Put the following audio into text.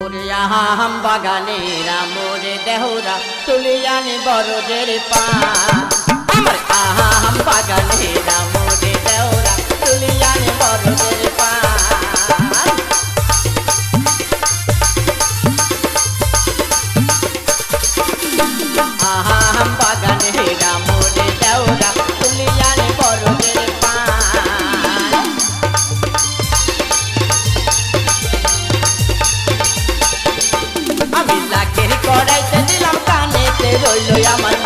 আম বাগানেরা মোরে দেহরা তুলিয়ানি বরজের পা আমার আম বাগানেরা মোরে দেহরা তুলিয়ানি বরজের পা আম বাগানেরা মোরে দেহরা তুলিয়ানি বরজের পা আমি লাখের কড়াইতে দিলাম কানেতে রইল আমার